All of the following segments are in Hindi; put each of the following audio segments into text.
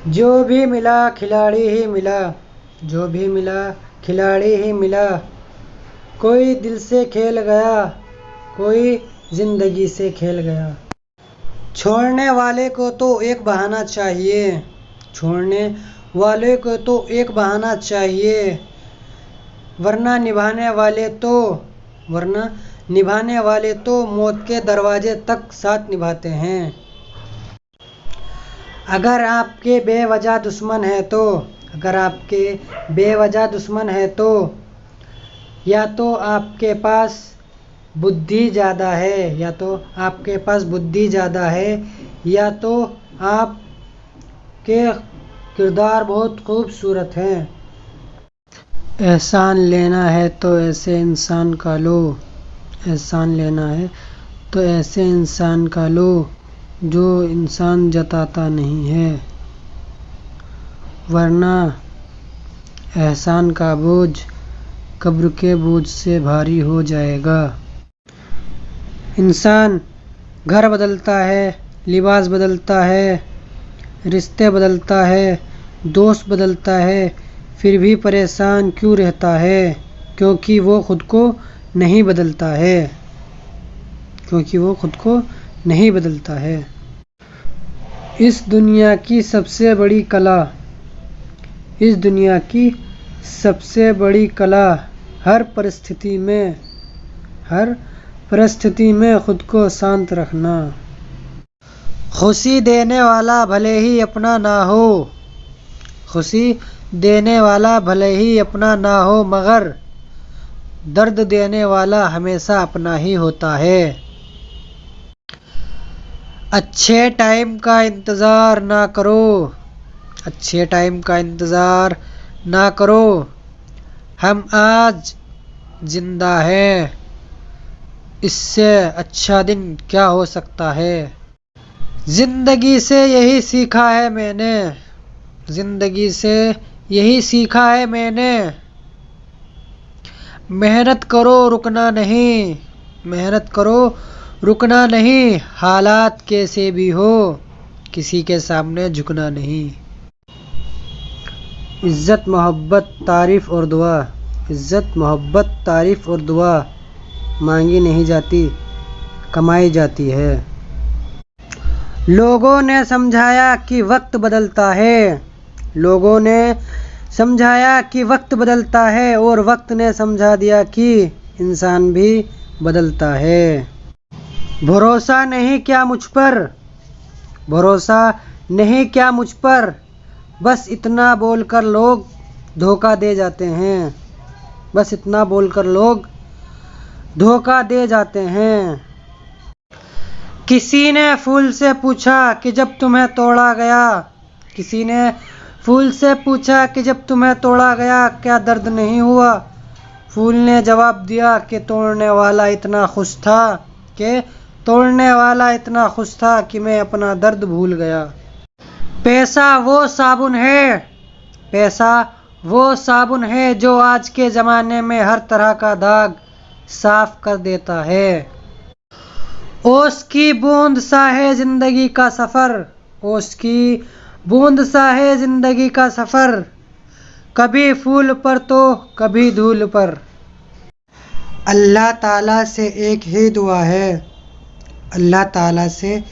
जो भी मिला खिलाड़ी ही मिला, जो भी मिला खिलाड़ी ही मिला। कोई दिल से खेल गया, कोई जिंदगी से खेल गया। छोड़ने वाले को तो एक बहाना चाहिए, छोड़ने वाले को तो एक बहाना चाहिए, वरना निभाने वाले तो मौत के दरवाजे तक साथ निभाते हैं। अगर आपके बेवजह दुश्मन है तो, अगर आपके बेवजह दुश्मन है तो, या तो आपके पास बुद्धि ज़्यादा है, या तो आपके पास बुद्धि ज़्यादा है, या तो आपके किरदार बहुत खूबसूरत हैं। एहसान लेना है तो ऐसे इंसान का लो, एहसान लेना है तो ऐसे इंसान का लो, जो इंसान जताता नहीं है, वरना एहसान का बोझ कब्र के बोझ से भारी हो जाएगा। इंसान घर बदलता है, लिबास बदलता है, रिश्ते बदलता है, दोस्त बदलता है, फिर भी परेशान क्यों रहता है? क्योंकि वो खुद को नहीं बदलता है, क्योंकि वो खुद को नहीं बदलता है। इस दुनिया की सबसे बड़ी कला, इस दुनिया की सबसे बड़ी कला हर परिस्थिति में खुद को शांत रखना। खुशी देने वाला भले ही अपना ना हो, खुशी देने वाला भले ही अपना ना हो, मगर दर्द देने वाला हमेशा अपना ही होता है। अच्छे टाइम का इंतज़ार ना करो, अच्छे टाइम का इंतज़ार ना करो। हम आज जिंदा हैं, इससे अच्छा दिन क्या हो सकता है? जिंदगी से यही सीखा है मैंने, जिंदगी से यही सीखा है मैंने। मेहनत करो रुकना नहीं, मेहनत करो रुकना नहीं, हालात कैसे भी हो किसी के सामने झुकना नहीं। इज़्ज़त मोहब्बत तारीफ़ और दुआ, इज़्ज़त मोहब्बत तारीफ़ और दुआ मांगी नहीं जाती, कमाई जाती है। लोगों ने समझाया कि वक्त बदलता है, लोगों ने समझाया कि वक्त बदलता है, और वक्त ने समझा दिया कि इंसान भी बदलता है। भरोसा नहीं क्या मुझ पर, भरोसा नहीं क्या मुझ पर, बस इतना बोलकर लोग धोखा दे जाते हैं, बस इतना बोलकर लोग धोखा दे जाते हैं। किसी ने फूल से पूछा कि जब तुम्हें तोड़ा गया, किसी ने फूल से पूछा कि जब तुम्हें तोड़ा गया क्या दर्द नहीं हुआ? फूल ने जवाब दिया कि तोड़ने वाला इतना खुश था, कि तोड़ने वाला इतना खुश था कि मैं अपना दर्द भूल गया। पैसा वो साबुन है, पैसा वो साबुन है जो आज के ज़माने में हर तरह का दाग साफ कर देता है। ओस की बूंद सा है जिंदगी का सफ़र, ओस की बूंद सा है जिंदगी का सफ़र, कभी फूल पर तो कभी धूल पर। अल्लाह ताला से एक ही दुआ है, अल्लाह ताला से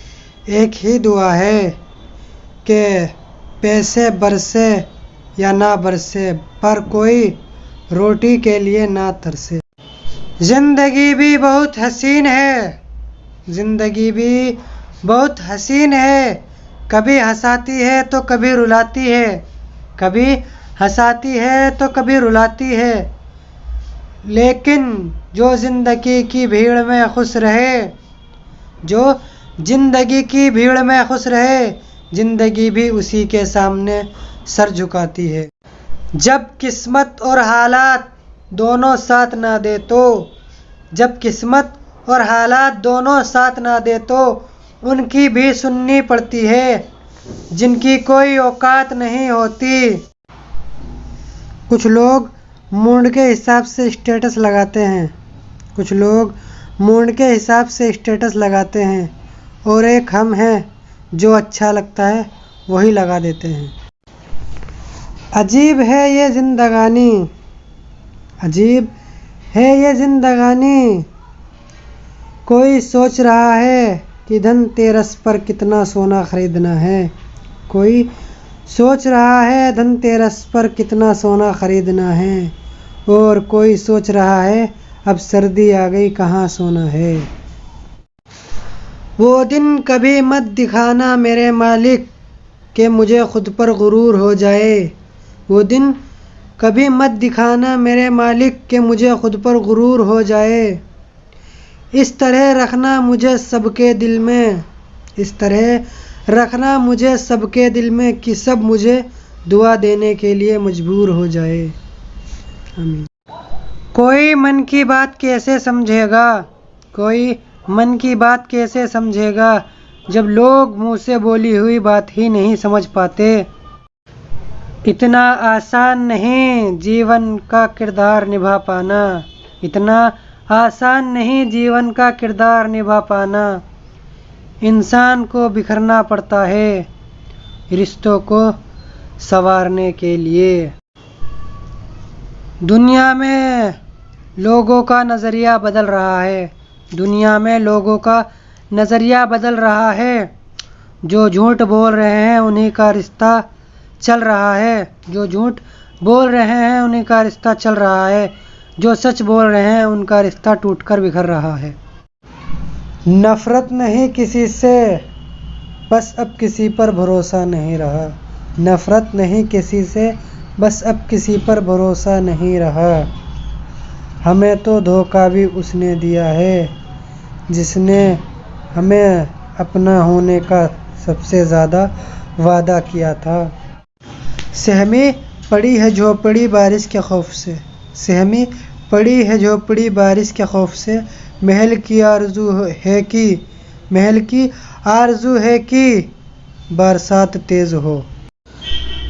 एक ही दुआ है कि पैसे बरसे या ना बरसे, पर कोई रोटी के लिए ना तरसे। ज़िंदगी भी बहुत हसीन है, ज़िंदगी भी बहुत हसीन है, कभी हंसाती है तो कभी रुलाती है, कभी हंसाती है तो कभी रुलाती है। लेकिन जो ज़िंदगी की भीड़ में खुश रहे, जो ज़िंदगी की भीड़ में खुश रहे, ज़िंदगी भी उसी के सामने सर झुकाती है। जब किस्मत और हालात दोनों साथ ना दे तो, जब किस्मत और हालात दोनों साथ ना दे तो उनकी भी सुननी पड़ती है, जिनकी कोई औकात नहीं होती। कुछ लोग मूड के हिसाब से स्टेटस लगाते हैं, कुछ लोग मूड के हिसाब से स्टेटस लगाते हैं, और एक हम हैं जो अच्छा लगता है वही लगा देते हैं। अजीब है ये जिंदगानी, अजीब है ये जिंदगानी। कोई सोच रहा है कि धनतेरस पर कितना सोना खरीदना है। कोई सोच रहा है धनतेरस पर कितना सोना खरीदना है। और कोई सोच रहा है अब सर्दी आ गई कहाँ सोना है। वो दिन कभी मत दिखाना मेरे मालिक कि मुझे खुद पर गुरूर हो जाए। वो दिन कभी मत दिखाना मेरे मालिक कि मुझे खुद पर गुरूर हो जाए। इस तरह रखना मुझे सबके दिल में, इस तरह रखना मुझे सबके दिल में कि सब मुझे दुआ देने के लिए मजबूर हो जाए। आमीन। कोई मन की बात कैसे समझेगा, कोई मन की बात कैसे समझेगा जब लोग मुंह से बोली हुई बात ही नहीं समझ पाते। इतना आसान नहीं जीवन का किरदार निभा पाना, इतना आसान नहीं जीवन का किरदार निभा पाना। इंसान को बिखरना पड़ता है रिश्तों को संवारने के लिए। दुनिया में लोगों का नज़रिया बदल रहा है, दुनिया में लोगों का नज़रिया बदल रहा है। जो झूठ बोल रहे हैं उन्हीं का रिश्ता चल रहा है, जो झूठ बोल रहे हैं उन्हीं का रिश्ता चल रहा है। जो सच बोल रहे हैं उनका रिश्ता टूटकर बिखर रहा है। नफ़रत नहीं किसी से, बस अब किसी पर भरोसा नहीं रहा। नफ़रत नहीं किसी से, बस अब किसी पर भरोसा नहीं रहा। हमें तो धोखा भी उसने दिया है जिसने हमें अपना होने का सबसे ज़्यादा वादा किया था। सहमी पड़ी है झोपड़ी बारिश के खौफ से, सहमी पड़ी है झोपड़ी बारिश के खौफ से। महल की आरज़ू है कि, महल की आरज़ू है कि बरसात तेज़ हो।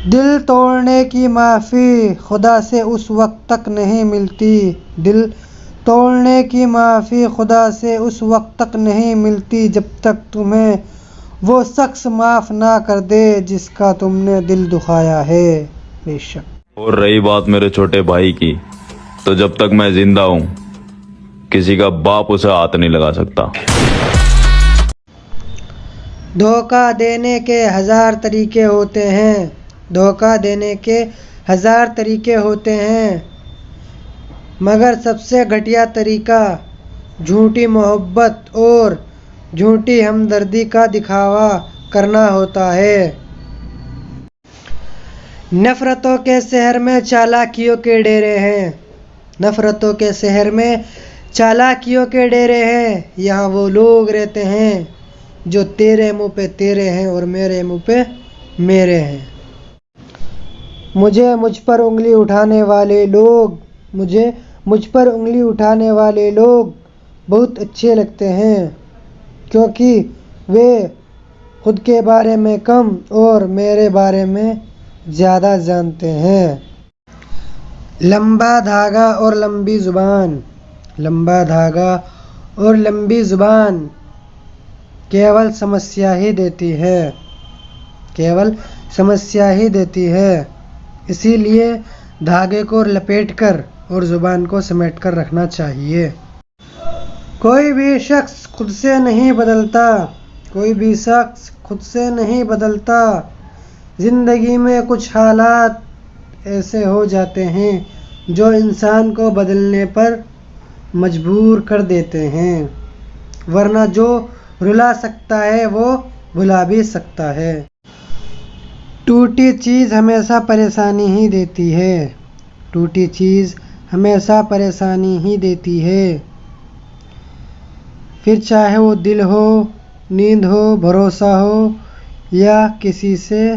दिल तोड़ने की माफ़ी खुदा से उस वक्त तक नहीं मिलती, दिल तोड़ने की माफ़ी खुदा से उस वक्त तक नहीं मिलती जब तक तुम्हें वो शख्स माफ़ ना कर दे जिसका तुमने दिल दुखाया है। बेशक। और रही बात मेरे छोटे भाई की, तो जब तक मैं जिंदा हूँ किसी का बाप उसे हाथ नहीं लगा सकता। धोखा देने के 1000 तरीके होते हैं, धोखा देने के 1000 तरीके होते हैं, मगर सबसे घटिया तरीका झूठी मोहब्बत और झूठी हमदर्दी का दिखावा करना होता है। नफ़रतों के शहर में चालाकियों के डेरे हैं, नफ़रतों के शहर में चालाकियों के डेरे हैं। यहाँ वो लोग रहते हैं जो तेरे मुंह पे तेरे हैं और मेरे मुंह पे मेरे हैं। मुझे मुझ पर उंगली उठाने वाले लोग, मुझे मुझ पर उंगली उठाने वाले लोग बहुत अच्छे लगते हैं क्योंकि वे खुद के बारे में कम और मेरे बारे में ज़्यादा जानते हैं। लंबा धागा और लंबी ज़ुबान, लंबा धागा और लंबी ज़ुबान केवल समस्या ही देती है, केवल समस्या ही देती है। इसीलिए धागे को लपेटकर और ज़ुबान को समेटकर रखना चाहिए। कोई भी शख्स खुद से नहीं बदलता, कोई भी शख्स खुद से नहीं बदलता। ज़िंदगी में कुछ हालात ऐसे हो जाते हैं जो इंसान को बदलने पर मजबूर कर देते हैं, वरना जो रुला सकता है वो भुला भी सकता है। टूटी चीज़ हमेशा परेशानी ही देती है, टूटी चीज़ हमेशा परेशानी ही देती है। फिर चाहे वो दिल हो, नींद हो, भरोसा हो या किसी से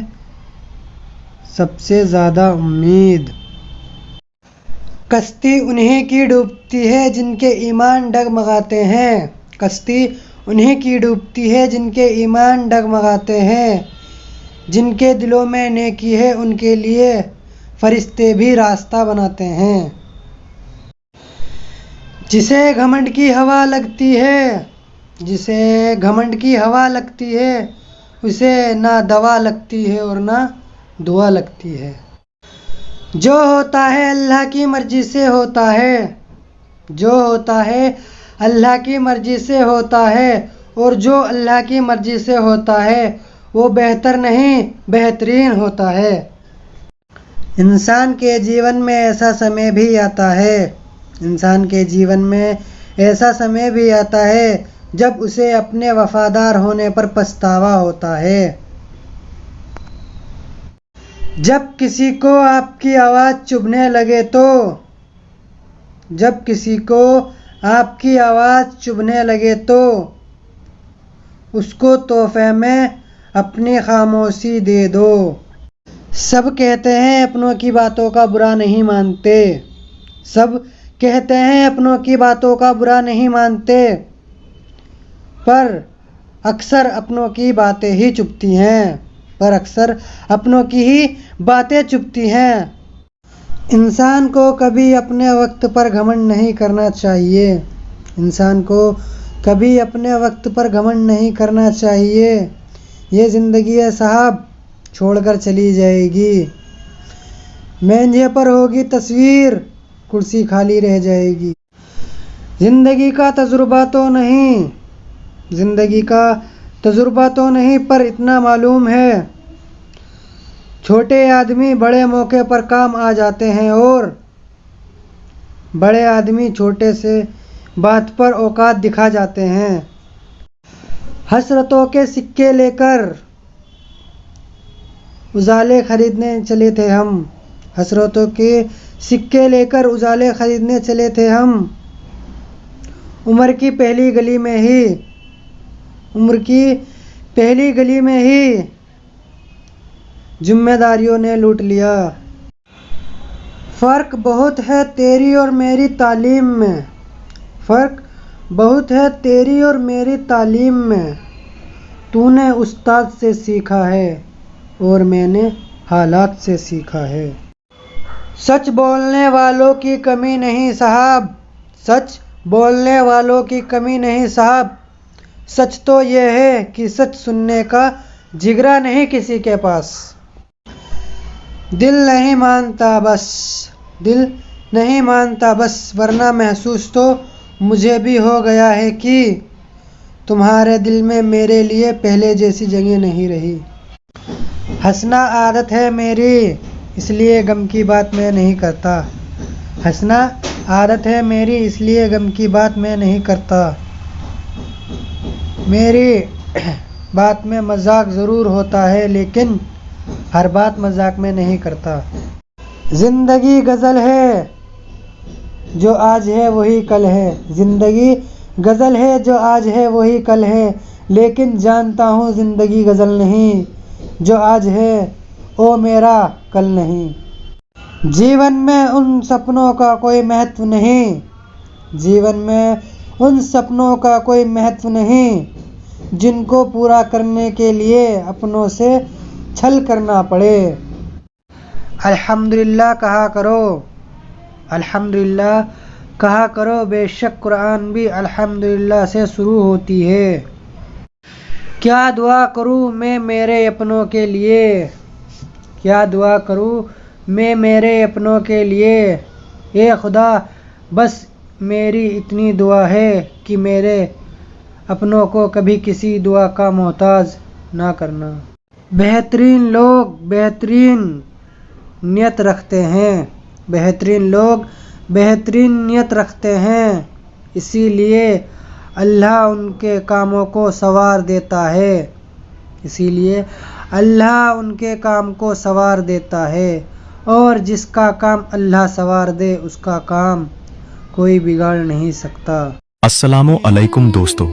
सबसे ज़्यादा उम्मीद। कश्ती उन्हीं की डूबती है जिनके ईमान डगमगाते हैं, कश्ती उन्हीं की डूबती है जिनके ईमान डगमगाते हैं। जिनके दिलों में नेकी है उनके लिए फरिश्ते भी रास्ता बनाते हैं। जिसे घमंड की हवा लगती है, जिसे घमंड की हवा लगती है उसे ना दवा लगती है और ना दुआ लगती है। जो होता है अल्लाह की मर्जी से होता है, जो होता है अल्लाह की मर्जी से होता है, और जो अल्लाह की मर्जी से होता है वो बेहतर नहीं बेहतरीन होता है। इंसान के जीवन में ऐसा समय भी आता है, इंसान के जीवन में ऐसा समय भी आता है जब उसे अपने वफादार होने पर पछतावा होता है। जब किसी को आपकी आवाज़ चुभने लगे तो, जब किसी को आपकी आवाज़ चुभने लगे तो उसको तोहफे में अपनी खामोशी दे दो। सब कहते हैं अपनों की बातों का बुरा नहीं मानते, सब कहते हैं अपनों की बातों का बुरा नहीं मानते, पर अक्सर अपनों की बातें ही चुभती हैं, पर अक्सर अपनों की ही बातें चुभती हैं। इंसान को कभी अपने वक्त पर घमंड नहीं करना चाहिए, इंसान को कभी अपने वक्त पर घमंड नहीं करना चाहिए। ये ज़िंदगी है साहब, छोड़कर चली जाएगी। मेंजे पर होगी तस्वीर, कुर्सी खाली रह जाएगी। ज़िंदगी का तजुर्बा तो नहीं, ज़िंदगी का तजुर्बा तो नहीं, पर इतना मालूम है छोटे आदमी बड़े मौके पर काम आ जाते हैं और बड़े आदमी छोटे से बात पर औकात दिखा जाते हैं। हसरतों के सिक्के लेकर उजाले खरीदने चले थे हम, हसरतों के सिक्के लेकर उजाले खरीदने चले थे हम। उम्र की पहली गली में ही, उम्र की पहली गली में ही जिम्मेदारियों ने लूट लिया। फ़र्क बहुत है तेरी और मेरी तालीम में, फ़र्क बहुत है तेरी और मेरी तालीम में। तूने उस्ताद से सीखा है और मैंने हालात से सीखा है। सच बोलने वालों की कमी नहीं साहब, सच बोलने वालों की कमी नहीं साहब। सच तो ये है कि सच सुनने का जिगरा नहीं किसी के पास। दिल नहीं मानता बस, दिल नहीं मानता बस, वरना महसूस तो मुझे भी हो गया है कि तुम्हारे दिल में मेरे लिए पहले जैसी जगह नहीं रही। हंसना आदत है मेरी, इसलिए गम की बात मैं नहीं करता। हंसना आदत है मेरी, इसलिए गम की बात मैं नहीं करता। मेरी बात में मजाक ज़रूर होता है, लेकिन हर बात मजाक में नहीं करता। ज़िंदगी गज़ल है जो आज है वही कल है, ज़िंदगी गज़ल है जो आज है वही कल है, लेकिन जानता हूँ ज़िंदगी गज़ल नहीं, जो आज है ओ मेरा कल नहीं। जीवन में उन सपनों का कोई महत्व नहीं, जीवन में उन सपनों का कोई महत्व नहीं, जिनको पूरा करने के लिए अपनों से छल करना पड़े। अल्हम्दुलिल्लाह कहा करो, अल्हम्दुलिल्लाह कहा करो, बेशक कुरान भी अल्हम्दुलिल्लाह से शुरू होती है। क्या दुआ करूँ मैं मेरे अपनों के लिए, क्या दुआ करूँ मैं मेरे अपनों के लिए। ए खुदा बस मेरी इतनी दुआ है कि मेरे अपनों को कभी किसी दुआ का मोहताज ना करना। बेहतरीन लोग बेहतरीन नियत रखते हैं, बेहतरीन लोग बेहतरीन नियत रखते हैं, इसीलिए अल्लाह उनके कामों को संवार देता है, इसीलिए अल्लाह उनके काम को संवार देता है। और जिसका काम अल्लाह संवार दे उसका काम कोई बिगाड़ नहीं सकता। अस्सलामु अलैकुम दोस्तों,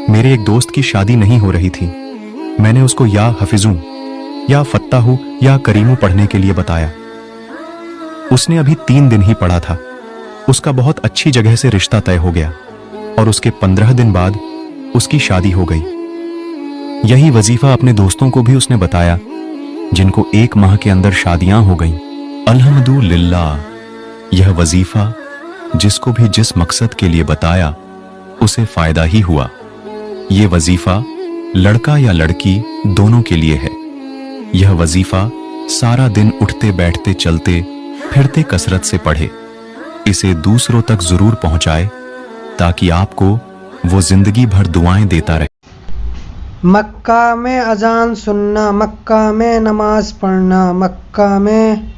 मेरे एक दोस्त की शादी नहीं हो रही थी। मैंने उसको या हफिजू या फत्ताहू या करीमू पढ़ने के लिए बताया। उसने अभी 3 दिन ही पढ़ा था। उसका बहुत अच्छी जगह से रिश्ता तय हो गया और उसके 15 दिन बाद उसकी शादी हो गई। यही वजीफा अपने दोस्तों को भी उसने बताया, जिनको 1 माह के अंदर शादियां हो गईं। अल्हम्दुलिल्लाह, यह वजीफा जिसको भी जिस मकसद के लिए बताया उसे फायदा ही हुआ। ये वजीफा लड़का या लड़की दोनों के लिए है। यह वजीफा सारा दिन उठते बैठते चलते फिरते कसरत से पढ़े, इसे दूसरों तक जरूर पहुंचाए ताकि आपको वो जिंदगी भर दुआएं देता रहे। मक्का में अजान सुनना, मक्का में नमाज पढ़ना, मक्का में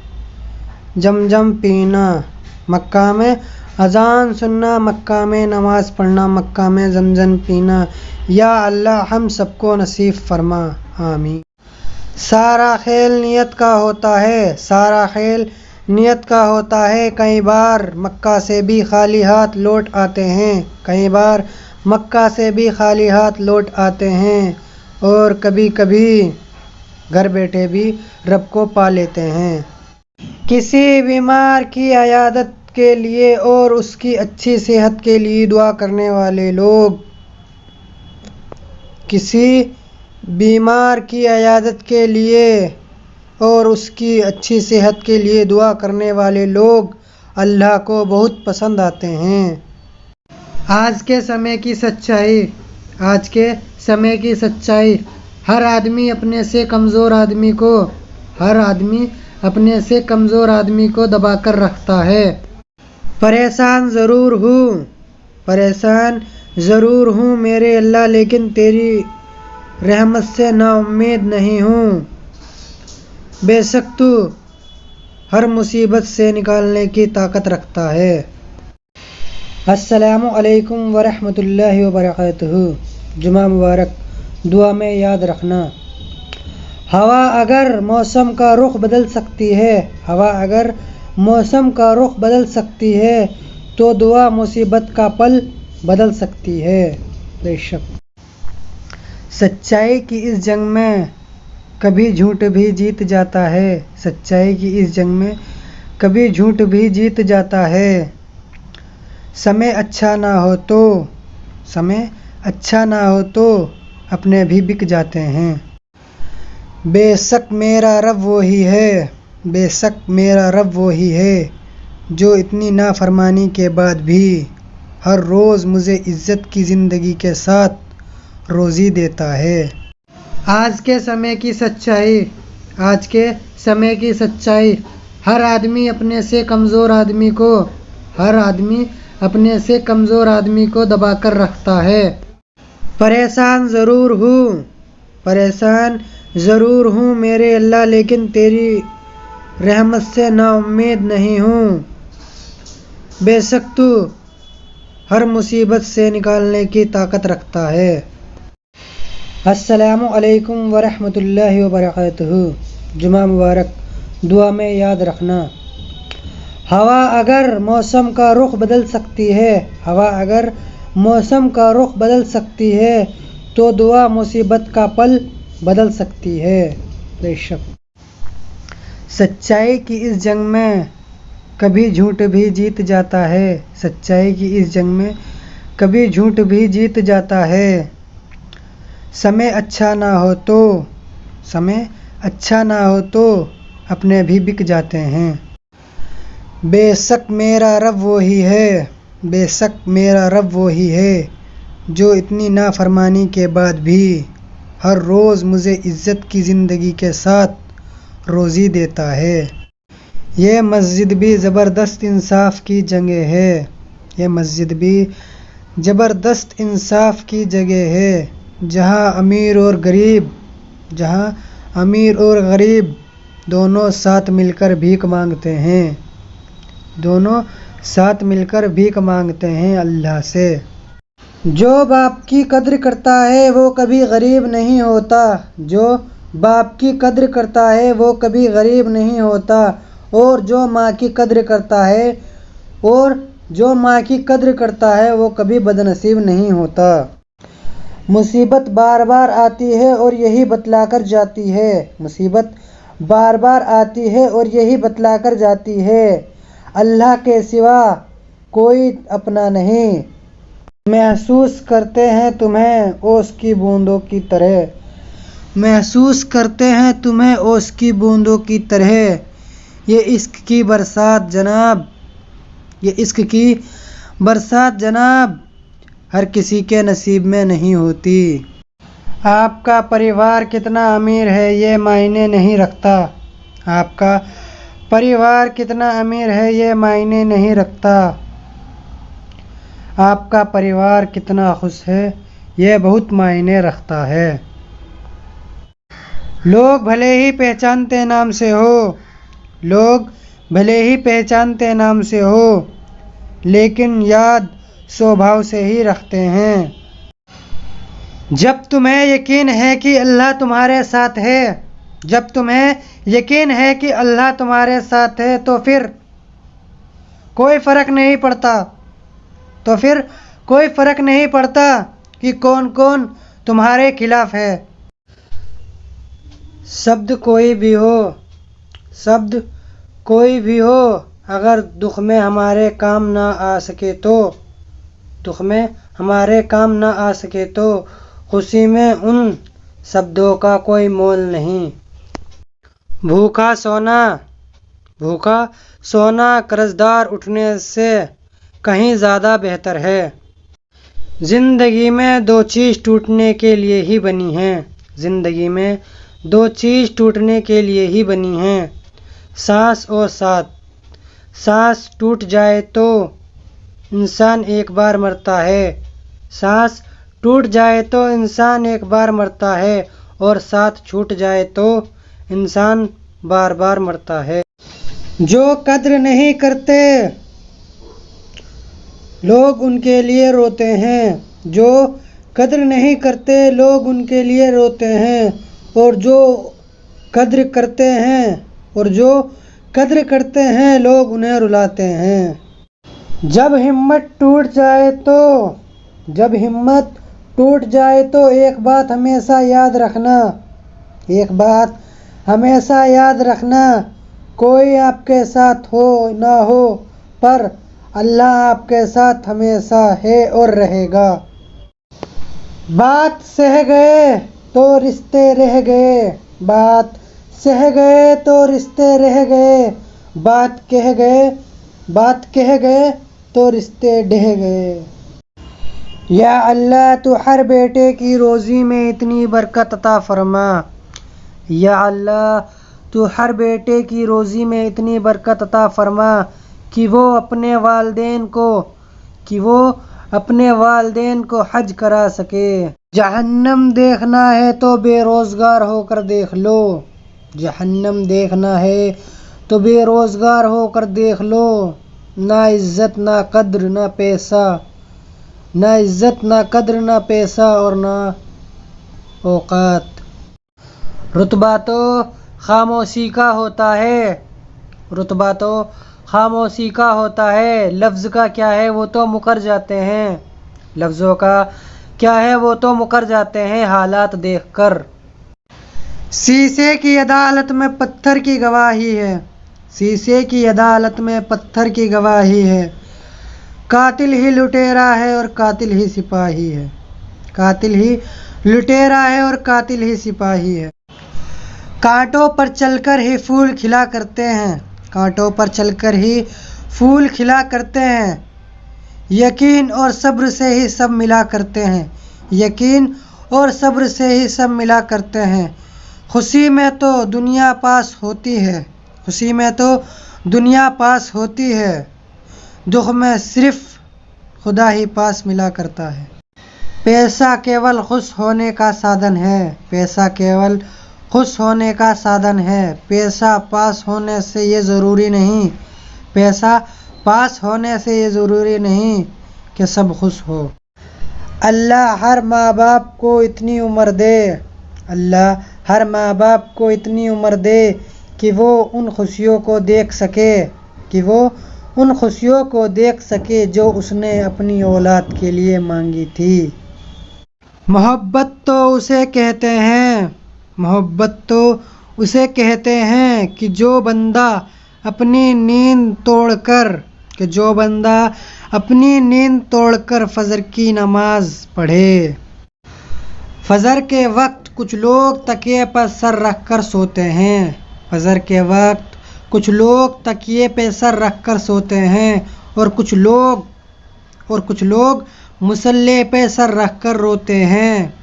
जमजम पीना। मक्का में अजान सुनना, मक्का में नमाज पढ़ना, मक्का में जमजम पीना। या अल्लाह हम सबको नसीब फरमा, आमीन। सारा खेल नियत का होता है, सारा खेल नियत का होता है। कई बार मक्का से भी खाली हाथ लौट आते हैं, कई बार मक्का से भी खाली हाथ लौट आते हैं। और कभी कभी घर बैठे भी रब को पा लेते हैं। किसी बीमार की अयादत के लिए और उसकी अच्छी सेहत के लिए दुआ करने वाले लोग, किसी बीमार की अयादत के लिए और उसकी अच्छी सेहत के लिए दुआ करने वाले लोग अल्लाह को बहुत पसंद आते हैं। आज के समय की सच्चाई, आज के समय की सच्चाई, हर आदमी अपने से कमज़ोर आदमी को, हर आदमी अपने से कमज़ोर आदमी को दबा कर रखता है। परेशान ज़रूर हूँ, परेशान ज़रूर हूँ मेरे अल्लाह, लेकिन तेरी रहमत से नाउम्मीद नहीं हूँ। बेशक तू हर मुसीबत से निकालने की ताकत रखता है। अस्सलामु अलैकुम वरहमतुल्लाहि वबरकातुहू। जुमा मुबारक। दुआ में याद रखना, हवा अगर मौसम का रुख बदल सकती है, हवा अगर मौसम का रुख बदल सकती है तो दुआ मुसीबत का पल बदल सकती है। बेशक सच्चाई की इस जंग में कभी झूठ भी जीत जाता है, सच्चाई की इस जंग में कभी झूठ भी जीत जाता है। समय अच्छा ना हो तो, समय अच्छा ना हो तो अपने भी बिक जाते हैं। बेशक मेरा रब वही है, बेशक मेरा रब वही है जो इतनी नाफरमानी के बाद भी हर रोज़ मुझे इज़्ज़त की ज़िंदगी के साथ रोज़ी देता है। आज के समय की सच्चाई, आज के समय की सच्चाई, हर आदमी अपने से कमज़ोर आदमी को, हर आदमी अपने से कमज़ोर आदमी को दबा कर रखता है। परेशान ज़रूर हूँ, परेशान ज़रूर हूँ मेरे अल्लाह, लेकिन तेरी रहमत से नाउम्मीद नहीं हूँ। बेशक तू हर मुसीबत से निकालने की ताकत रखता है। अस्सलामु अलैकुम वरहमतुल्लाहि वबरकातुहू। जुमा मुबारक। दुआ में याद रखना, हवा अगर मौसम का रुख बदल सकती है, हवा अगर मौसम का रुख बदल सकती है तो दुआ मुसीबत का पल बदल सकती है। बेशक सच्चाई की इस जंग में कभी झूठ भी जीत जाता है, सच्चाई की इस जंग में कभी झूठ भी जीत जाता है। समय अच्छा ना हो तो, समय अच्छा ना हो तो अपने भी बिक जाते हैं। बेशक मेरा रब वही है, बेशक मेरा रब वही है जो इतनी नाफरमानी के बाद भी हर रोज़ मुझे इज़्ज़त की ज़िंदगी के साथ रोज़ी देता है। ये मस्जिद भी ज़बरदस्त इंसाफ की जगह है, ये मस्जिद भी ज़बरदस्त इंसाफ की जगह है, जहाँ अमीर और गरीब, जहाँ अमीर और गरीब दोनों साथ मिलकर भीख मांगते हैं, दोनों साथ मिलकर भीख मांगते हैं अल्लाह से। जो बाप की कद्र करता है वो कभी गरीब नहीं होता, जो बाप की कद्र करता है वो कभी गरीब नहीं होता। और जो माँ की कद्र करता है, और जो माँ की कद्र करता है वो कभी बदनसीब नहीं होता। मुसीबत बार बार आती है और यही बतलाकर जाती है, मुसीबत बार बार आती है और यही बतलाकर जाती है, अल्लाह के सिवा कोई अपना नहीं। महसूस करते हैं तुम्हें ओस की बूंदों की तरह, महसूस करते हैं तुम्हें ओस की बूंदों की तरह। ये इश्क की बरसात जनाब, ये इश्क की बरसात जनाब हर किसी के नसीब में नहीं होती। आपका परिवार कितना अमीर है ये मायने नहीं रखता, आपका परिवार कितना अमीर है ये मायने नहीं रखता, आपका परिवार कितना खुश है ये बहुत मायने रखता है। लोग भले ही पहचानते नाम से हो, लोग भले ही पहचानते नाम से हो, लेकिन याद स्वभाव से ही रखते हैं। जब तुम्हें यकीन है कि अल्लाह तुम्हारे साथ है, जब तुम्हें यकीन है कि अल्लाह तुम्हारे साथ है तो फिर कोई फ़र्क नहीं पड़ता, तो फिर कोई फ़र्क नहीं पड़ता कि कौन कौन तुम्हारे खिलाफ है। शब्द कोई भी हो, शब्द कोई भी हो, अगर दुख में हमारे काम ना आ सके तो, दुख में हमारे काम ना आ सके तो खुशी में उन शब्दों का कोई मोल नहीं। भूखा सोना, भूखा सोना कर्जदार उठने से कहीं ज़्यादा बेहतर है। ज़िंदगी में दो चीज़ टूटने के लिए ही बनी हैं, ज़िंदगी में दो चीज़ टूटने के लिए ही बनी हैं, सांस और साथ। सांस टूट जाए तो इंसान एक बार मरता है, सांस टूट जाए तो इंसान एक बार मरता है और साथ छूट जाए तो इंसान बार बार मरता है। जो कद्र नहीं करते लोग उनके लिए रोते हैं, जो कद्र नहीं करते लोग उनके लिए रोते हैं, और जो कद्र करते हैं, और जो कद्र करते हैं लोग उन्हें रुलाते हैं। जब हिम्मत टूट जाए तो, जब हिम्मत टूट जाए तो एक बात हमेशा याद रखना, एक बात हमेशा याद रखना, कोई आपके साथ हो ना हो पर अल्लाह आपके साथ हमेशा है और रहेगा। बात सह गए तो रिश्ते रह गए, बात सह गए तो रिश्ते रह गए, बात कह गए तो रिश्ते ढह गए। या अल्लाह तू हर बेटे की रोज़ी में इतनी बरकत अता फरमा, या अल्लाह तू हर बेटे की रोज़ी में इतनी बरकत अता फरमा कि वो अपने वालदेन को हज करा सके। जहन्नम देखना है तो बेरोज़गार होकर देख लो, जहन्नम देखना है तो बेरोज़गार होकर देख लो। ना इज़्ज़त ना कद्र ना पैसा, ना इज़्ज़त ना कद्र ना पैसा और ना औकात। रुतबा तो खामोशी का होता है, रुतबा तो खामोशी का होता है। लफ्ज़ का क्या है वो तो मुकर जाते हैं, लफ्ज़ों का क्या है वो तो मुकर जाते हैं हालात देखकर। शीशे की अदालत में पत्थर की गवाही है, शीशे की अदालत में पत्थर की गवाही है। कातिल ही लुटेरा है और कातिल ही सिपाही है, कातिल ही लुटेरा है और कातिल ही सिपाही है। कांटों पर चलकर ही फूल खिला करते हैं, कांटों पर चलकर ही फूल खिला करते हैं। यकीन और सब्र से ही सब मिला करते हैं, यकीन और सब्र से ही सब मिला करते हैं। खुशी में तो दुनिया पास होती है, खुशी में तो दुनिया पास होती है, दुख में सिर्फ खुदा ही पास मिला करता है। पैसा केवल खुश होने का साधन है, पैसा केवल खुश होने का साधन है। पैसा पास होने से ये ज़रूरी नहीं, पैसा पास होने से ये ज़रूरी नहीं कि सब खुश हो। अल्लाह हर माँ बाप को इतनी उम्र दे, अल्लाह हर माँ बाप को इतनी उम्र दे कि वो उन खुशियों को देख सके, कि वो उन खुशियों को देख सके जो उसने अपनी औलाद के लिए मांगी थी। मोहब्बत तो उसे कहते हैं, मोहब्बत तो उसे कहते हैं कि जो बंदा अपनी नींद तोड़कर, कि जो बंदा अपनी नींद तोड़कर फजर की नमाज पढ़े। फजर के वक्त कुछ लोग तकिए पर सर रख कर सोते हैं, फजर के वक्त कुछ लोग तकिए पे सर रख कर सोते हैं, और कुछ लोग मुसल्ले पे सर रख कर रोते हैं।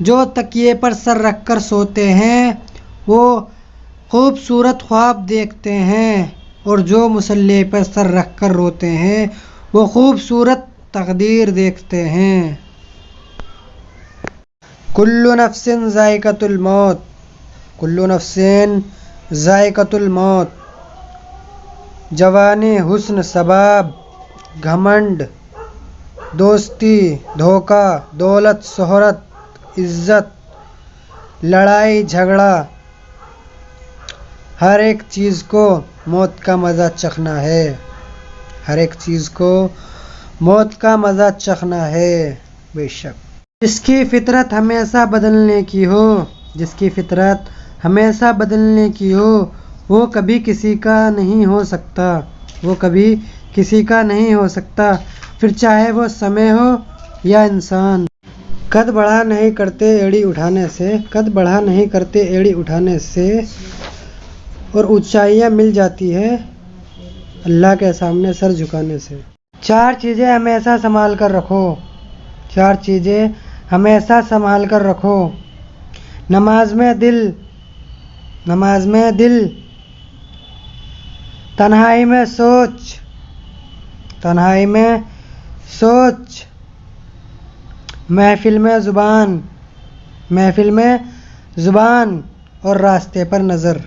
जो तकिए पर सर रख कर सोते हैं वो खूबसूरत ख्वाब देखते हैं और जो मुसल्ले पर सर रख कर रोते हैं वो खूबसूरत तकदीर देखते हैं। कुल्लु नफ्सिन ज़ाइक़तुल मौत, कुल्लु नफ्सिन ज़ाइक़तुल मौत। जवानी, हुस्न, सबाब, घमंड, दोस्ती, धोखा, दौलत, शोहरत, इज्जत, लड़ाई झगड़ा, हर एक चीज़ को मौत का मज़ा चखना है। हर एक चीज़ को मौत का मज़ा चखना है। बेशक जिसकी फितरत हमेशा बदलने की हो, जिसकी फितरत हमेशा बदलने की हो, वो कभी किसी का नहीं हो सकता, वो कभी किसी का नहीं हो सकता, फिर चाहे वो समय हो या इंसान। कद बढ़ा नहीं करते एड़ी उठाने से, कद बढ़ा नहीं करते एड़ी उठाने से, और ऊंचाइयां मिल जाती है अल्लाह के सामने सर झुकाने से। चार चीज़ें हमेशा संभाल कर रखो, चार चीज़ें हमेशा संभाल कर रखो। नमाज में दिल, नमाज में दिल, तन्हाई में सोच, तन्हाई में सोच, महफिल में ज़ुबान, महफिल में ज़ुबान, और रास्ते पर नज़र।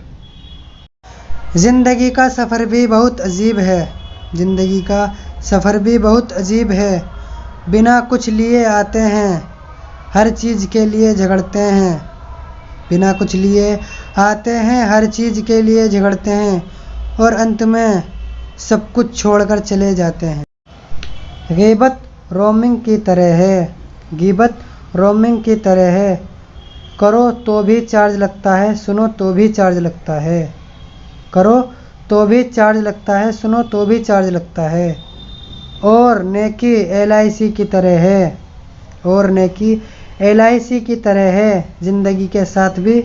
ज़िंदगी का सफ़र भी बहुत अजीब है, ज़िंदगी का सफ़र भी बहुत अजीब है। बिना कुछ लिए आते हैं, हर चीज़ के लिए झगड़ते हैं, बिना कुछ लिए आते हैं, हर चीज़ के लिए झगड़ते हैं, और अंत में सब कुछ छोड़कर चले जाते हैं। गीबत रोमिंग की तरह है, गीबत रोमिंग की तरह है। करो तो भी चार्ज लगता है, सुनो तो भी चार्ज लगता है। करो तो भी चार्ज लगता है, सुनो तो भी चार्ज लगता है। और नेकी LIC की तरह है, और नेकी LIC की तरह है, ज़िंदगी के साथ भी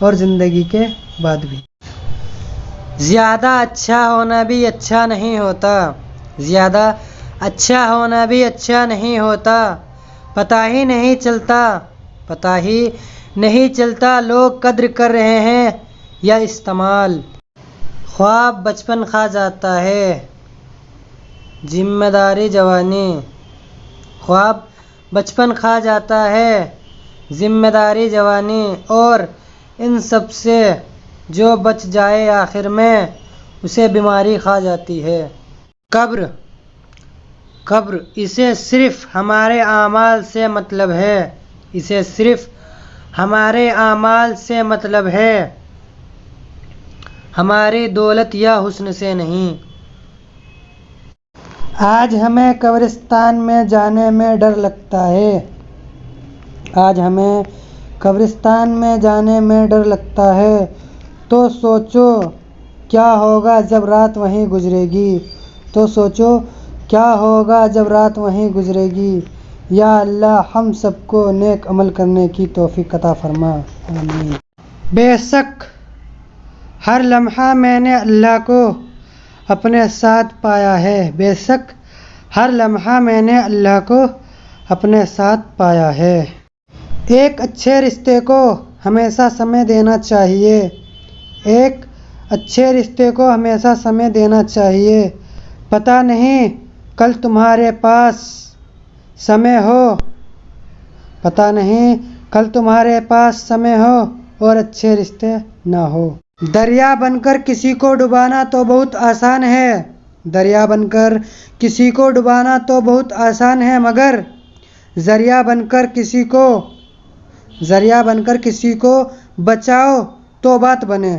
और ज़िंदगी के बाद भी। ज़्यादा अच्छा होना भी अच्छा नहीं होता, ज़्यादा अच्छा होना भी अच्छा नहीं होता। पता ही नहीं चलता, पता ही नहीं चलता लोग कद्र कर रहे हैं या इस्तेमाल। ख्वाब बचपन खा जाता है, जिम्मेदारी जवानी। ख्वाब बचपन खा जाता है, जिम्मेदारी जवानी, और इन सब से जो बच जाए आखिर में उसे बीमारी खा जाती है। कब्र, कब्र, इसे सिर्फ हमारे आमाल से मतलब है, इसे सिर्फ हमारे आमाल से मतलब है, हमारी दौलत या हुस्न से नहीं। आज हमें कब्रिस्तान में जाने में डर लगता है, आज हमें कब्रिस्तान में जाने में डर लगता है। तो सोचो क्या होगा जब रात वहीं गुजरेगी, तो सोचो क्या होगा जब रात वहीं गुजरेगी। या अल्लाह हम सबको नेक अमल करने की तौफीक अता फरमा, आमीन। बेशक हर लम्हा मैंने अल्लाह को अपने साथ पाया है, बेशक हर लम्हा मैंने अल्लाह को अपने साथ पाया है। एक अच्छे रिश्ते को हमेशा समय देना चाहिए, एक अच्छे रिश्ते को हमेशा समय देना चाहिए। पता नहीं कल तुम्हारे पास समय हो, पता नहीं कल तुम्हारे पास समय हो और अच्छे रिश्ते ना हो। दरिया बनकर किसी को डुबाना तो बहुत आसान है, दरिया बनकर किसी को डुबाना तो बहुत आसान है, मगर ज़रिया बनकर किसी को बचाओ तो बात बने।